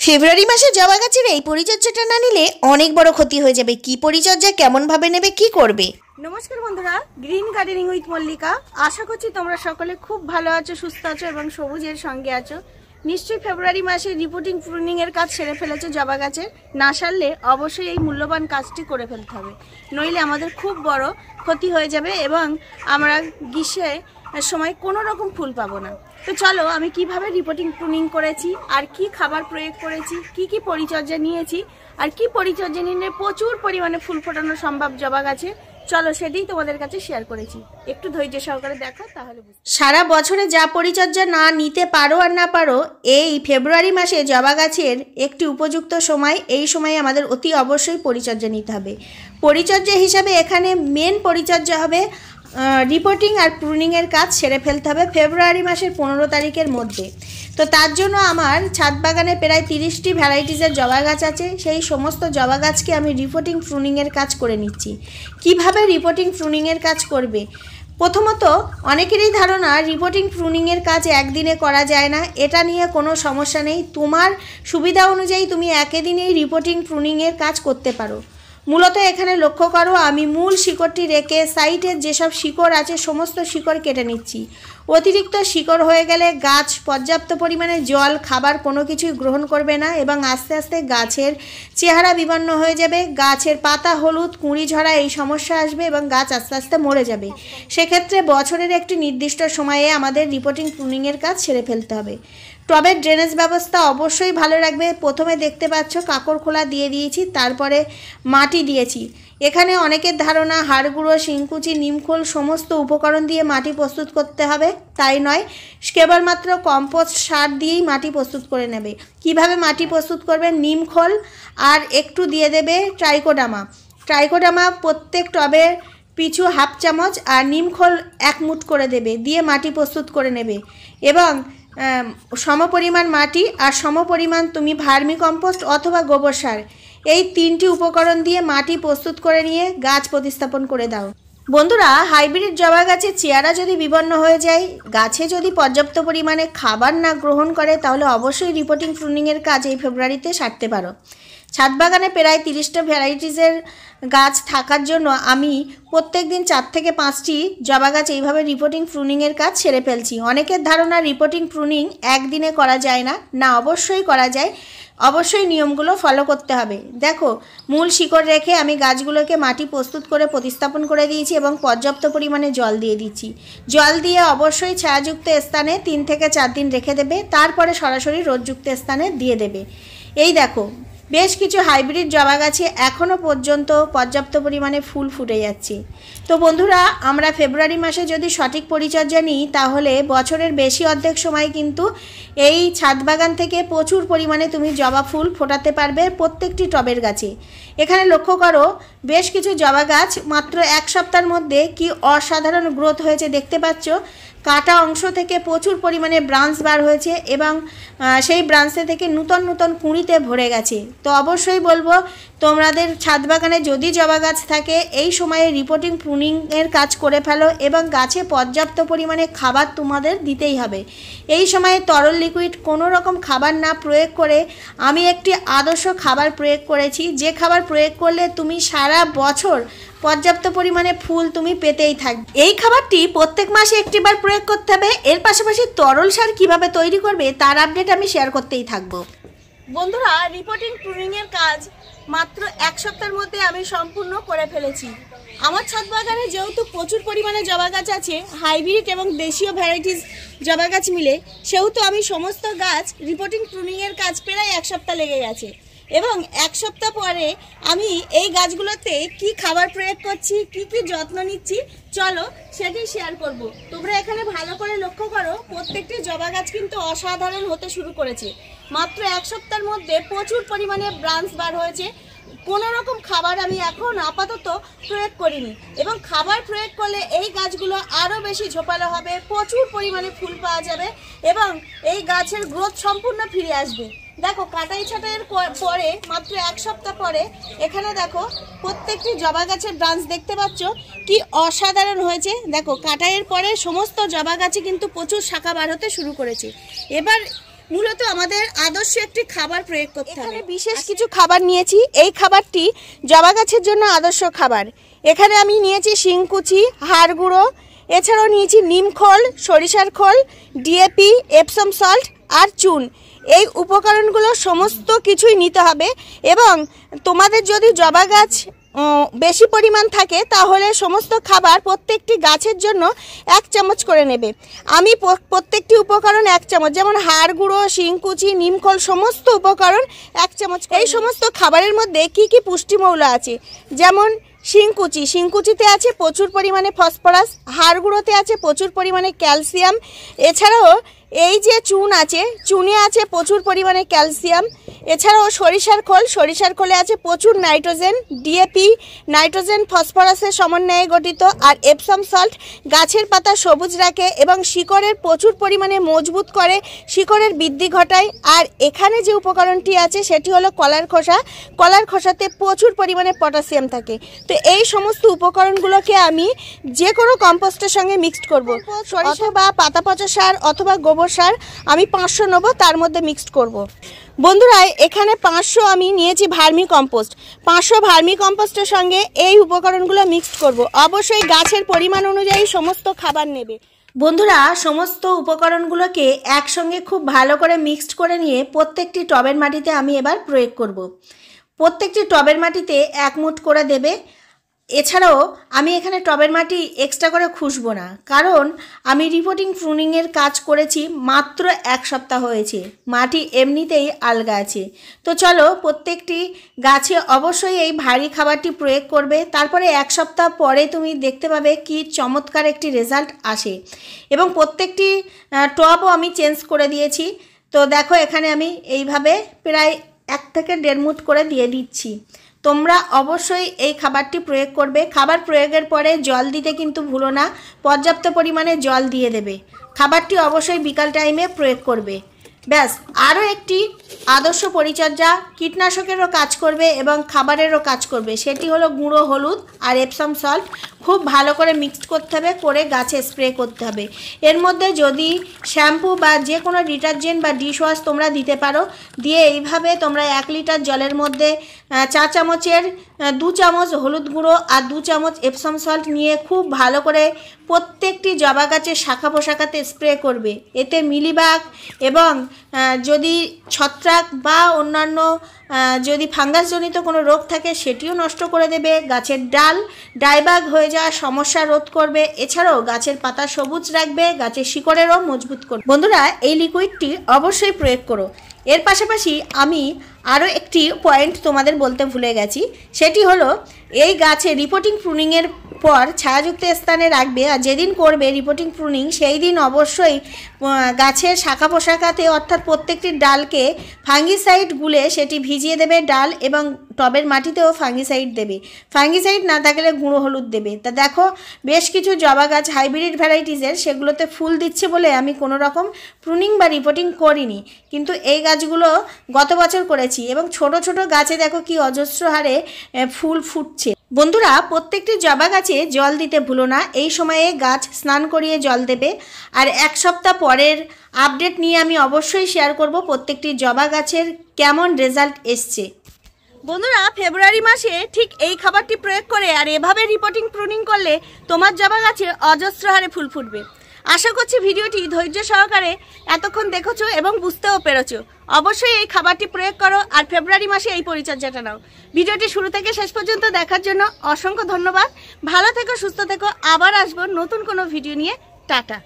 ফেব্রুয়ারি মাসে জবা গাছের এই পরিচর্যাটা না নিলে অনেক বড় ক্ষতি হয়ে যাবে। কি পরিচর্যা, কেমন ভাবে নেবে, কি করবে? নমস্কার বন্ধুরা, গ্রিন গার্ডেনিং উইথ মল্লিকা। আশা করছি তোমরা সকলে খুব ভালো আছো, সুস্থ আছো এবং সবুজের সঙ্গে আছো। নিশ্চয়ই ফেব্রুয়ারি মাসে রিপোর্টিং প্রুনিং এর কাজ সেরে ফেলেছে জবা গাছের। না সারলে অবশ্যই এই মূল্যবান কাজটি করে ফেলতে হবে, নইলে আমাদের খুব বড় ক্ষতি হয়ে যাবে এবং আমরা গ্রীষ্মের সময় কোনো রকম ফুল পাবো না। তো চলো আমি কিভাবে রিপোর্টিং প্রুনিং করেছি, আর কি খাবার প্রয়োগ করেছি, কি পরিচর্যা নিয়েছি, আর কি পরিচর্যা নিলে প্রচুর পরিমাণে ফুল ফোটানো সম্ভব জবা গাছে, চলো সেটাই তোমাদের কাছে শেয়ার করেছি। একটু ধৈর্য সহকারে দেখো, তাহলে সারা বছরে যা পরিচর্যা না নিতে পারো আর না পারো, এই ফেব্রুয়ারি মাসে জবা গাছের একটি উপযুক্ত সময়। এই সময়ে আমাদের অতি অবশ্যই পরিচর্যা নিতে হবে। পরিচর্যা হিসাবে এখানে মেন পরিচর্যা হবে রিপোর্টিং আর প্রুনিংয়ের কাজ সেরে ফেলতে হবে ফেব্রুয়ারি মাসের 15 তারিখের মধ্যে। তো তার জন্য আমার ছাদ বাগানে প্রায় 30টি ভ্যারাইটিসের জবা গাছ আছে। সেই সমস্ত জবা গাছকে আমি রিপোর্টিং প্রুনিংয়ের কাজ করে নিচ্ছি। কিভাবে রিপোর্টিং প্রুনিংয়ের কাজ করবে? প্রথমত, অনেকেরই ধারণা রিপোর্টিং প্রুনিংয়ের কাজ একদিনে করা যায় না। এটা নিয়ে কোনো সমস্যা নেই। তোমার সুবিধা অনুযায়ী তুমি একদিনেই রিপোর্টিং প্রুনিংয়ের কাজ করতে পারো। মূলত এখানে লক্ষ্য করো, আমি মূল শিকড়টি রেখে সাইডের যেসব শিকড় আছে সমস্ত শিকড় কেটে নিচ্ছি। অতিরিক্ত শিকড় হয়ে গেলে গাছ পর্যাপ্ত পরিমাণে জল, খাবার কোনো কিছুই গ্রহণ করবে না এবং আস্তে আস্তে গাছের চেহারা বিবর্ণ হয়ে যাবে। গাছের পাতা হলুদ, কুঁড়ি ঝরা এই সমস্যা আসবে এবং গাছ আস্তে আস্তে মরে যাবে। সেক্ষেত্রে বছরের একটি নির্দিষ্ট সময়ে আমাদের রিপোর্টিং প্রুনিংয়ের কাজ সেরে ফেলতে হবে। টবের ড্রেনেজ ব্যবস্থা অবশ্যই ভালো রাখবে। প্রথমে দেখতে পাচ্ছ কাকড় খোলা দিয়ে দিয়েছি, তারপরে মাটি দিয়েছি। এখানে অনেকের ধারণা হাড় গুঁড়ো, শিংকুচি, নিমখোল সমস্ত উপকরণ দিয়ে মাটি প্রস্তুত করতে হবে। তাই নয়, কেবলমাত্র কম্পোস্ট সার দিয়েই মাটি প্রস্তুত করে নেবে। কিভাবে মাটি প্রস্তুত করবে? নিমখোল আর একটু দিয়ে দেবে ট্রাইকোডামা প্রত্যেক টবের পিছু হাফ চামচ, আর নিমখোল 1 মুঠ করে দেবে, দিয়ে মাটি প্রস্তুত করে নেবে। এবং সমপরিমাণ মাটি আর সমপরিমাণ তুমি ভার্মি কম্পোস্ট অথবা গোবর সার, এই 3টি উপকরণ দিয়ে মাটি প্রস্তুত করে নিয়ে গাছ প্রতিস্থাপন করে দাও। বন্ধুরা, হাইব্রিড জবা গাছের চেহারা যদি বিবর্ণ হয়ে যায়, গাছে যদি পর্যাপ্ত পরিমাণে খাবার না গ্রহণ করে, তাহলে অবশ্যই রিপোর্টিং প্রুনিংয়ের কাজ এই ফেব্রুয়ারিতে সারতে পারো। ছাদ বাগানে প্রায় 30টা ভ্যারাইটিসের গাছ থাকার জন্য আমি প্রত্যেক দিন 4 থেকে 5টি জবা গাছ এইভাবে রিপোর্টিং প্রুনিংয়ের কাজ সেরে ফেলছি। অনেকের ধারণা রিপোর্টিং প্রুনিং একদিনে করা যায় না। না, অবশ্যই করা যায়। অবশ্যই নিয়মগুলো ফলো করতে হবে। দেখো, মূল শিকড় রেখে আমি গাছগুলোকে মাটি প্রস্তুত করে প্রতিস্থাপন করে দিয়েছি এবং পর্যাপ্ত পরিমাণে জল দিয়ে দিচ্ছি। জল দিয়ে অবশ্যই ছায়াযুক্ত স্থানে 3 থেকে 4 দিন রেখে দেবে, তারপরে সরাসরি রোদযুক্ত স্থানে দিয়ে দেবে। এই দেখো, বেশ কিছু হাইব্রিড জবা গাছে এখনও পর্যন্ত পর্যাপ্ত পরিমাণে ফুল ফুটে যাচ্ছে। তো বন্ধুরা, আমরা ফেব্রুয়ারি মাসে যদি সঠিক পরিচর্যা নিই, তাহলে বছরের বেশি অর্ধেক সময় কিন্তু এই ছাদ বাগান থেকে প্রচুর পরিমাণে তুমি জবা ফুল ফোটাতে পারবে প্রত্যেকটি টবের গাছে। এখানে লক্ষ্য করো, বেশ কিছু জবা গাছ মাত্র 1 সপ্তাহের মধ্যে কি অসাধারণ গ্রোথ হয়েছে দেখতে পাচ্ছ। কাটা অংশ থেকে প্রচুর পরিমাণে ব্রাঞ্চ বার হয়েছে এবং সেই ব্রাঞ্চে থেকে নূতন নূতন কুঁড়িতে ভরে গেছে। তো অবশ্যই বলবো, তোমাদের ছাদ বাগানে যদি জবা গাছ থাকে, এই সময়ে রিপোর্টিং প্রুনিংয়ের কাজ করে ফেলো এবং গাছে পর্যাপ্ত পরিমাণে খাবার তোমাদের দিতেই হবে। এই সময়ে তরল লিকুইড কোনো রকম খাবার না প্রয়োগ করে আমি একটি আদর্শ খাবার প্রয়োগ করেছি, যে খাবার প্রয়োগ করলে তুমি সারা বছর পর্যাপ্ত পরিমাণে ফুল তুমি পেতেই থাকবে। এই খাবারটি প্রত্যেক মাসে একটিবার প্রয়োগ করতে হবে। এর পাশাপাশি তরল সার কিভাবে তৈরি করবে তার আপডেট আমি শেয়ার করতেই থাকবো। বন্ধুরা, রিপোর্টিং প্রুনিংয়ের কাজ মাত্র 1 সপ্তাহের মধ্যে আমি সম্পূর্ণ করে ফেলেছি। আমার ছাদ বাগানে যেহেতু প্রচুর পরিমাণে জবা গাছ আছে, হাইব্রিড এবং দেশীয় ভ্যারাইটিস জবা গাছ মিলে, সেহেতু আমি সমস্ত গাছ রিপোর্টিং প্রুনিংয়ের কাজ প্রায় 1 সপ্তাহ লেগে গেছে। এবং 1 সপ্তাহ পরে আমি এই গাছগুলোতে কি খাবার প্রয়োগ করছি, কি যত্ন নিচ্ছি, চলো সেটি শেয়ার করব। তোমরা এখানে ভালো করে লক্ষ্য করো, প্রত্যেকটি জবা গাছ কিন্তু অসাধারণ হতে শুরু করেছে। মাত্র 1 সপ্তাহের মধ্যে প্রচুর পরিমাণে ব্রাঞ্চ বার হয়েছে। কোনো রকম খাবার আমি এখন আপাতত প্রয়োগ করিনি এবং খাবার প্রয়োগ করলে এই গাছগুলো আরও বেশি ঝোপালো হবে, প্রচুর পরিমাণে ফুল পাওয়া যাবে এবং এই গাছের গ্রোথ সম্পূর্ণ ফিরে আসবে। দেখো, কাটাই ছাটাইয়ের পরে মাত্র 1 সপ্তাহ পরে এখানে দেখো প্রত্যেকটি জবা গাছের ব্রাঞ্চ দেখতে পাচ্ছ কি অসাধারণ হয়েছে। দেখো, কাটাইয়ের পরে সমস্ত জবা গাছে কিন্তু প্রচুর শাখা বার হতে শুরু করেছে। এবার মূলত আমাদের আদর্শ একটি খাবার প্রয়োগ করতে হবে। বিশেষ কিছু খাবার নিয়েছি, এই খাবারটি জবা গাছের জন্য আদর্শ খাবার। এখানে আমি নিয়েছি শিংকুচি, হাড় গুঁড়ো, এছাড়াও নিয়েছি নিম খোল, সরিষার খোল, ডিএপি, এপসম সল্ট আর চুন। এই উপকরণগুলো সমস্ত কিছুই নিতে হবে এবং তোমাদের যদি জবা গাছ বেশি পরিমাণ থাকে তাহলে সমস্ত খাবার প্রত্যেকটি গাছের জন্য 1 চামচ করে নেবে। আমি প্রত্যেকটি উপকরণ 1 চামচ, যেমন হাড় গুঁড়ো, শিংকুচি, নিমখোল সমস্ত উপকরণ 1 চামচ। এই সমস্ত খাবারের মধ্যে কি কি পুষ্টিমৌল আছে, যেমন শিংকুচিতে আছে প্রচুর পরিমাণে ফসফরাস, হাড় গুঁড়োতে আছে প্রচুর পরিমাণে ক্যালসিয়াম, এছাড়াও এই যে চুন আছে, চুনে আছে প্রচুর পরিমাণে ক্যালসিয়াম, এছাড়াও সরিষার খোলে আছে প্রচুর নাইট্রোজেন, ডিএপি নাইট্রোজেন ফসফরাসের সমন্বয়ে গঠিত, আর এপসম সল্ট গাছের পাতা সবুজ রাখে এবং শিকড়ের প্রচুর পরিমাণে মজবুত করে, শিকড়ের বৃদ্ধি ঘটায়। আর এখানে যে উপকরণটি আছে সেটি হলো কলার খোসাতে প্রচুর পরিমাণে পটাশিয়াম থাকে। তো এই সমস্ত উপকরণগুলোকে আমি যে কোনো কম্পোস্টের সঙ্গে মিক্সড করব, অথবা পাতা পচা সার অথবা গোবর সার আমি 500 নেব, তার মধ্যে মিক্সড করব। বন্ধুরা, এখানে 500 আমি নিয়েছি ভার্মি কম্পোস্ট। 500 ভার্মি কম্পোস্টের সঙ্গে এই উপকরণগুলো মিক্সড করব। অবশ্যই গাছের পরিমাণ অনুযায়ী সমস্ত খাবার নেবে। বন্ধুরা, সমস্ত উপকরণগুলোকে একসঙ্গে খুব ভালো করে মিক্সড করে নিয়ে প্রত্যেকটি টবের মাটিতে আমি এবার প্রয়োগ করব। প্রত্যেকটি টবের মাটিতে 1 মুঠ করে দেবে। এছাড়াও আমি এখানে টবের মাটি এক্সট্রা করে খুঁজবো না, কারণ আমি রিপোর্টিং প্রুনিংয়ের কাজ করেছি মাত্র 1 সপ্তাহ হয়েছে, মাটি এমনিতেই আলগা আছে। তো চলো, প্রত্যেকটি গাছে অবশ্যই এই ভারী খাবারটি প্রয়োগ করবে, তারপরে 1 সপ্তাহ পরে তুমি দেখতে পাবে কি চমৎকার একটি রেজাল্ট আসে। এবং প্রত্যেকটি টবও আমি চেঞ্জ করে দিয়েছি। তো দেখো, এখানে আমি এইভাবে প্রায় 1 থেকে 1.5 মুঠ করে দিয়ে দিচ্ছি। তোমরা অবশ্যই এই খাবারটি প্রয়োগ করবে। খাবার প্রয়োগের পরে জল দিতে কিন্তু ভুলো না, পর্যাপ্ত পরিমাণে জল দিয়ে দেবে। খাবারটি অবশ্যই বিকাল টাইমে প্রয়োগ করবে। ব্যাস, আরও একটি আদর্শ পরিচর্যা, কীটনাশকেরও কাজ করবে এবং খাবারেরও কাজ করবে, সেটি হলো গুঁড়ো হলুদ আর এপসম সল্ট। খুব ভালো করে মিক্সড করতে হবে, করে গাছে স্প্রে করতে হবে। এর মধ্যে যদি শ্যাম্পু বা যে কোনো ডিটারজেন্ট বা ডিশওয়াশ তোমরা দিতে পারো, দিয়ে এইভাবে তোমরা 1 লিটার জলের মধ্যে 4 চামচের 2 চামচ হলুদ গুঁড়ো আর 2 চামচ এপসম সল্ট নিয়ে খুব ভালো করে প্রত্যেকটি জবা গাছের শাখা পোশাখাতে স্প্রে করবে। এতে মিলিবাগ এবং যদি ছত্রাক বা অন্যান্য যদি ফাঙ্গাসজনিত কোনো রোগ থাকে সেটিও নষ্ট করে দেবে। গাছের ডাইবাগ হয়ে যাওয়ার সমস্যা রোধ করবে। এছাড়াও গাছের পাতা সবুজ রাখবে, গাছের শিকড়েরও মজবুত করবে। বন্ধুরা, এই লিকুইডটি অবশ্যই প্রয়োগ করো। এর পাশাপাশি আমি আরও একটি পয়েন্ট তোমাদের বলতে ভুলে গেছি, সেটি হলো এই গাছে রিপোর্টিং প্রুনিংয়ের পর ছায়াযুক্ত স্থানে রাখবে। আর যেদিন করবে রিপোর্টিং প্রুনিং সেই দিন অবশ্যই গাছের শাখা পোশাখাতে অর্থাৎ প্রত্যেকটি ডালকে ফাঙ্গিসাইড গুলে সেটি ভিজিয়ে দেবে ডাল, এবং টবের মাটিতেও ফাঙ্গিসাইড দেবে। ফাঙ্গিসাইড না থাকলে গুঁড়ো হলুদ দেবে। তা দেখো, বেশ কিছু জবা গাছ হাইব্রিড ভ্যারাইটিসের, সেগুলোতে ফুল দিচ্ছে বলে আমি কোনো রকম প্রুনিং বা রিপোর্টিং করিনি, কিন্তু এই গাছগুলো গত বছর করেছি এবং ছোট ছোট গাছে দেখো কি অজস্র হারে ফুল ফুটছে। বন্ধুরা, প্রত্যেকটি জবা গাছে জল দিতে ভুলো না। এই সময়ে গাছ স্নান করিয়ে জল দেবে। আর 1 সপ্তাহ পরের আপডেট নিয়ে আমি অবশ্যই শেয়ার করব প্রত্যেকটি জবা গাছের কেমন রেজাল্ট এসছে। বন্ধুরা, ফেব্রুয়ারি মাসে ঠিক এই খাবারটি প্রয়োগ করে আর এভাবে রিপোর্টিং প্রুনিং করলে তোমার জবা গাছে অজস্র হারে ফুল ফুটবে। আশা করছি ভিডিওটি ধৈর্য সহকারে এতক্ষণ দেখেছো এবং বুঝতেও পেরেছো। অবশ্যই এই খাবারটি প্রয়োগ করো আর ফেব্রুয়ারি মাসে এই পরিচর্যাটা নাও। ভিডিওটি শুরু থেকে শেষ পর্যন্ত দেখার জন্য অসংখ্য ধন্যবাদ। ভালো থেকো, সুস্থ থেকো। আবার আসবো নতুন কোনো ভিডিও নিয়ে। টাটা।